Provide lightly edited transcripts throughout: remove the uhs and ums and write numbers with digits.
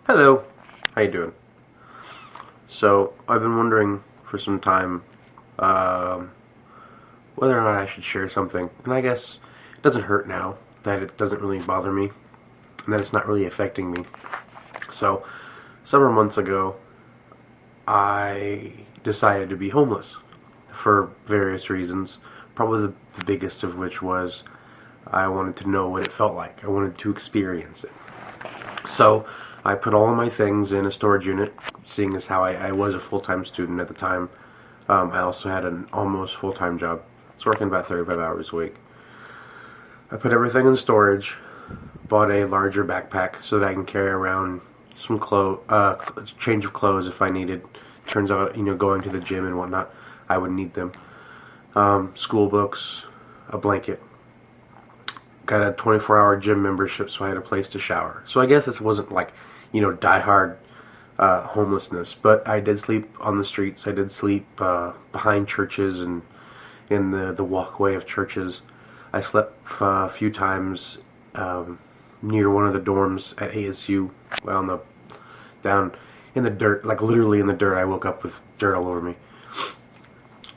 Hello, how you doing? So, I've been wondering for some time um, whether or not I should share something, and I guess it doesn't hurt now that it doesn't really bother me, and that it's not really affecting me. So, several months ago, I decided to be homeless for various reasons, probably the biggest of which was I wanted to know what it felt like. I wanted to experience it. So I put all of my things in a storage unit, seeing as how I was a full-time student at the time. I also had an almost full-time job. I was working about 35 hours a week. I put everything in storage, bought a larger backpack so that I can carry around some change of clothes if I needed. Turns out, going to the gym and whatnot, I would need them. School books, a blanket, got a 24-hour gym membership, so I had a place to shower. So I guess this wasn't like, die-hard homelessness, but I did sleep on the streets. I did sleep behind churches and in the walkway of churches. I slept a few times near one of the dorms at ASU, down in the dirt, like literally in the dirt. I woke up with dirt all over me.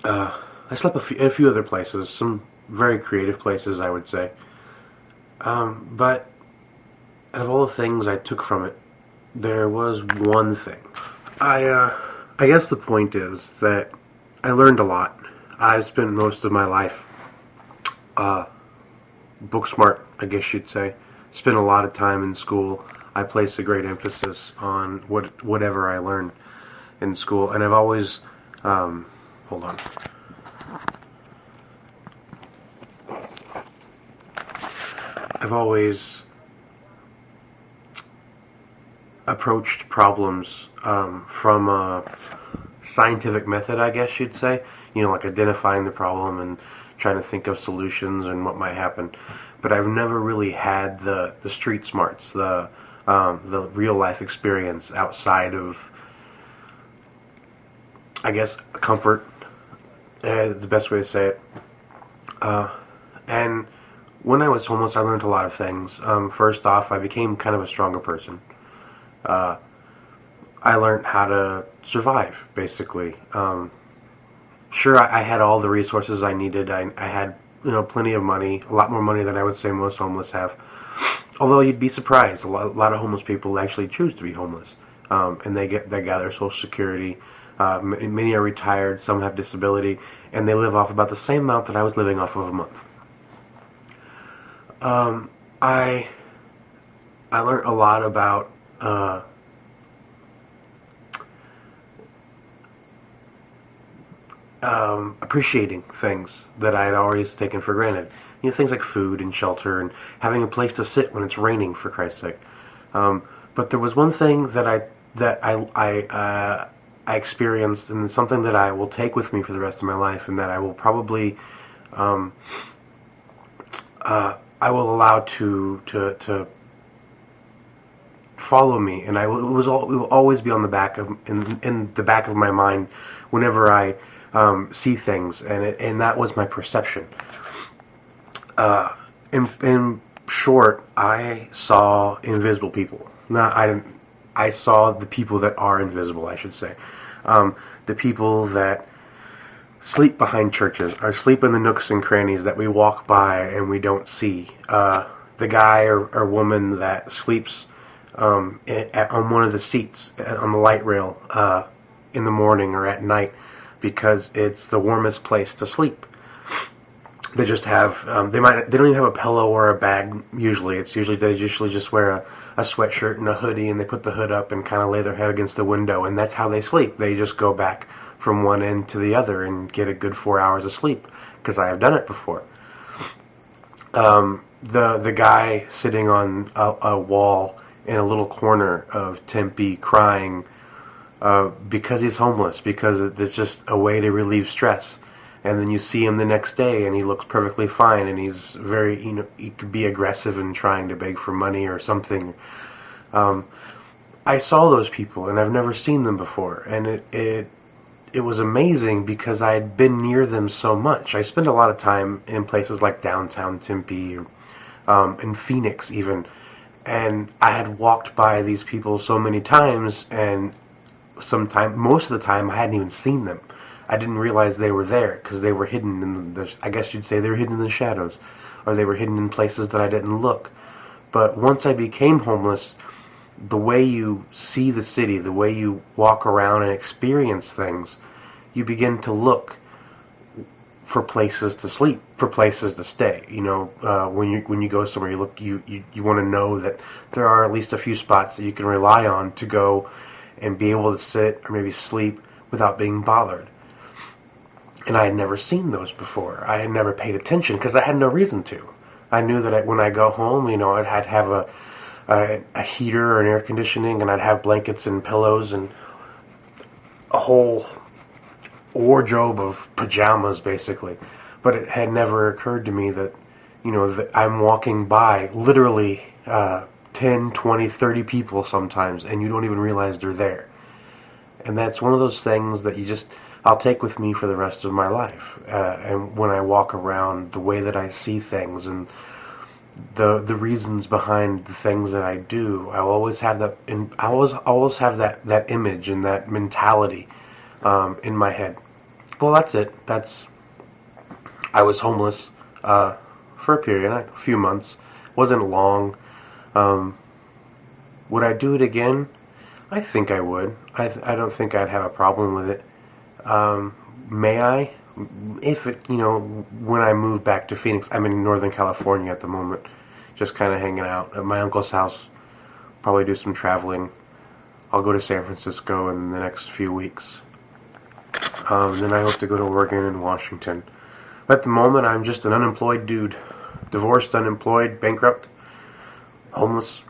I slept in a few other places, some very creative places, I would say. But out of all the things I took from it, there was one thing. I guess the point is that I learned a lot. I spent most of my life, book smart, I guess you'd say. Spent a lot of time in school. I place a great emphasis on whatever I learned in school, and I've always, hold on. I've always approached problems from a scientific method, I guess you'd say. Like identifying the problem and trying to think of solutions and what might happen. But I've never really had the street smarts, the real life experience outside of, I guess, comfort. The best way to say it. And when I was homeless, I learned a lot of things. First off, I became kind of a stronger person. I learned how to survive, basically. Sure, I had all the resources I needed. I had, plenty of money, a lot more money than I would say most homeless have. Although you'd be surprised, a lot of homeless people actually choose to be homeless, and they gather Social Security. Many are retired, some have disability, and they live off about the same amount that I was living off of a month. I learned a lot about appreciating things that I had always taken for granted. Things like food and shelter and having a place to sit when it's raining, for Christ's sake. But there was one thing I experienced, and something that I will take with me for the rest of my life, and that I will probably I will allow to follow me, and it will always be on the back of in the back of my mind whenever I see things, and that was my perception. In short, I saw invisible people. I didn't. I saw the people that are invisible, I should say. The people that sleep behind churches, or sleep in the nooks and crannies that we walk by and we don't see. The guy or woman that sleeps on one of the seats on the light rail in the morning or at night because it's the warmest place to sleep. They just have they don't even have a pillow or a bag. They usually just wear a sweatshirt and a hoodie, and they put the hood up and kind of lay their head against the window, and that's how they sleep. They just go back from one end to the other and get a good 4 hours of sleep, because I have done it before. The guy sitting on a wall in a little corner of Tempe crying because he's homeless, because it's just a way to relieve stress. And then you see him the next day and he looks perfectly fine, and he's very, he could be aggressive in trying to beg for money or something. I saw those people and I've never seen them before, and it was amazing because I had been near them so much. I spent a lot of time in places like downtown Tempe, in Phoenix even, And I had walked by these people so many times, and most of the time, I hadn't even seen them. I didn't realize they were there because they were hidden in I guess you'd say they were hidden in the shadows, or they were hidden in places that I didn't look. But once I became homeless, the way you see the city, the way you walk around and experience things, you begin to look for places to sleep, for places to stay. When you go somewhere, you want to know that there are at least a few spots that you can rely on to go and be able to sit or maybe sleep without being bothered. And I had never seen those before. I had never paid attention because I had no reason to. I knew that when I go home, I'd have a heater or an air conditioning, and I'd have blankets and pillows and a whole wardrobe of pajamas, basically. But it had never occurred to me that, that I'm walking by literally 10, 20, 30 people sometimes, and you don't even realize they're there. And that's one of those things that I'll take with me for the rest of my life. And when I walk around, the way that I see things and the reasons behind the things that I do, I always have that. I always have that image and that mentality in my head. Well, that's it. I was homeless for a period, a few months. Wasn't long. Would I do it again? I think I would. I don't think I'd have a problem with it. May I? If when I move back to Phoenix, I'm in Northern California at the moment, just kind of hanging out at my uncle's house. Probably do some traveling. I'll go to San Francisco in the next few weeks. Then I hope to go to Oregon and Washington. At the moment, I'm just an unemployed dude. Divorced, unemployed, bankrupt, homeless.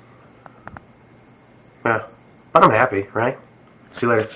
Yeah. But I'm happy, right? See you later.